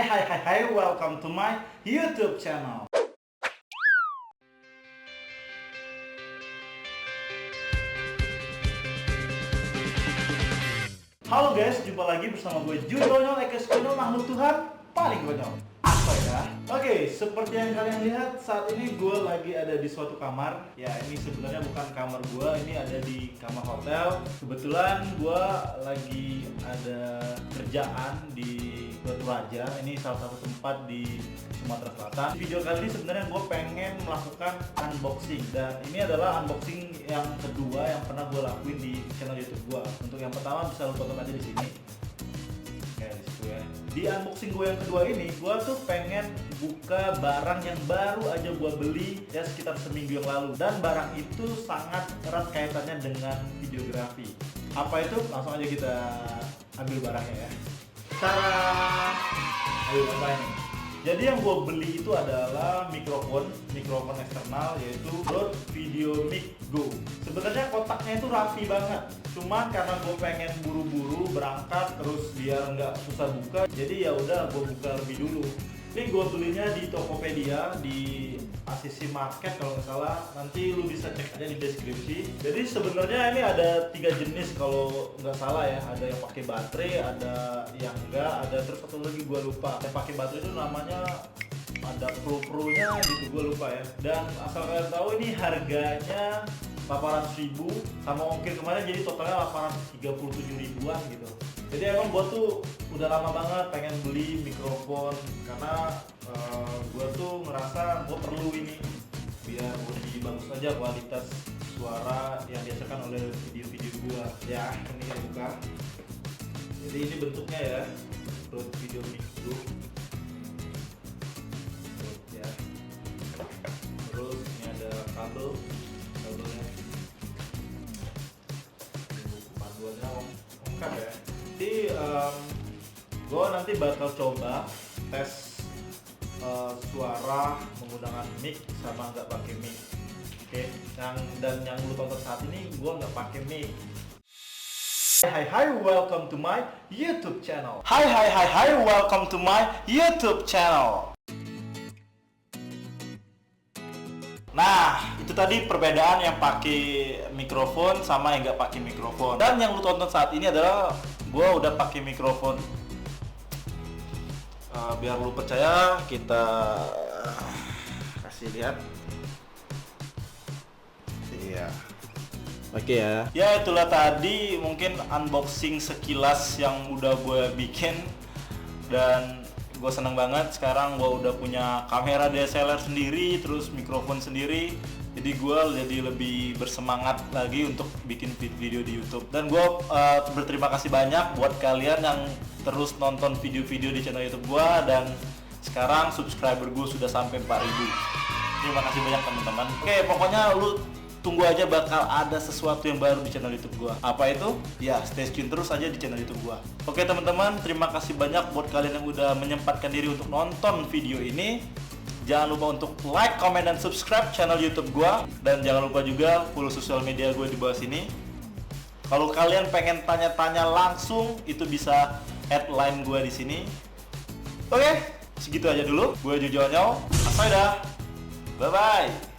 Hai, welcome to my YouTube channel. Halo guys, jumpa lagi bersama gue Judonyol Ekes Konyol, makhluk Tuhan paling konyol. Apa ya? Oke, seperti yang kalian lihat saat ini gue lagi ada di suatu kamar. Ya, ini sebenarnya bukan kamar gue, ini ada di kamar hotel. Kebetulan gue lagi ada kerjaan di Batu Raja. Ini salah satu tempat di Sumatera Selatan. Video kali ini sebenarnya gue pengen melakukan unboxing, dan ini adalah unboxing yang kedua yang pernah gue lakuin di channel YouTube gue. Untuk yang pertama bisa lo tonton aja di sini. Kayak di situ ya. Di unboxing gue yang kedua ini, gue tuh pengen buka barang yang baru aja gue beli ya sekitar seminggu yang lalu, dan barang itu sangat erat kaitannya dengan videografi. Apa itu? Langsung aja kita ambil barangnya ya. Cara ayo apa ini? Jadi yang gue beli itu adalah mikrofon eksternal, yaitu Rode VideoMic Go. Sebenarnya kotaknya itu rapi banget, cuman karena gue pengen buru-buru berangkat terus biar nggak susah buka, jadi ya udah gue buka lebih dulu. Ini gue belinya di Tokopedia, di ACC Market kalau nggak salah. Nanti lu bisa cek aja di deskripsi. Jadi sebenarnya ini ada 3 jenis kalau nggak salah ya. Ada yang pakai baterai, ada yang enggak, ada terus satu lagi gue lupa. Yang pakai baterai itu namanya ada pro-nya gitu, gue lupa ya. Dan asal kalian tahu ini harganya 800.000 sama ongkir kemarin, jadi totalnya 837 ribuan gitu. Jadi emang gue tuh udah lama banget pengen beli mikrofon, karena gue tuh ngerasa gue perlu ini biar lebih bagus aja kualitas suara yang dihasilkan oleh video-video gue. Ya, ini kita buka. Jadi ini bentuknya ya, Rode VideoMic Go. Ya. Terus ini ada kabelnya. Panduannya lengkap ya. Jadi gue nanti bakal coba tes suara menggunakan mic sama nggak pakai mic. Oke, yang lu tonton saat ini gue nggak pakai mic. Hai, welcome to my YouTube channel. Hai, welcome to my YouTube channel. Nah, itu tadi perbedaan yang pakai mikrofon sama yang nggak pakai mikrofon. Dan yang lu tonton saat ini adalah gue udah pakai mikrofon. Biar lu percaya, kita kasih lihat. Iya. Oke ya. Ya, itulah tadi mungkin unboxing sekilas yang udah gue bikin, dan gue seneng banget sekarang gue udah punya kamera DSLR sendiri, terus mikrofon sendiri. Jadi gue jadi lebih bersemangat lagi untuk bikin video di YouTube. Dan gue berterima kasih banyak buat kalian yang terus nonton video-video di channel YouTube gue, dan sekarang subscriber gue sudah sampai 4.000. Terima kasih banyak teman-teman. Oke, pokoknya lu tunggu aja, bakal ada sesuatu yang baru di channel YouTube gua. Apa itu? Ya, stay tune terus aja di channel YouTube gua. Oke teman-teman, terima kasih banyak buat kalian yang udah menyempatkan diri untuk nonton video ini. Jangan lupa untuk like, comment, dan subscribe channel YouTube gua, dan jangan lupa juga follow sosial media gue di bawah sini. Kalau kalian pengen tanya-tanya langsung, itu bisa add line gue di sini. Oke, segitu aja dulu. Gue Judonyol. Bye bye.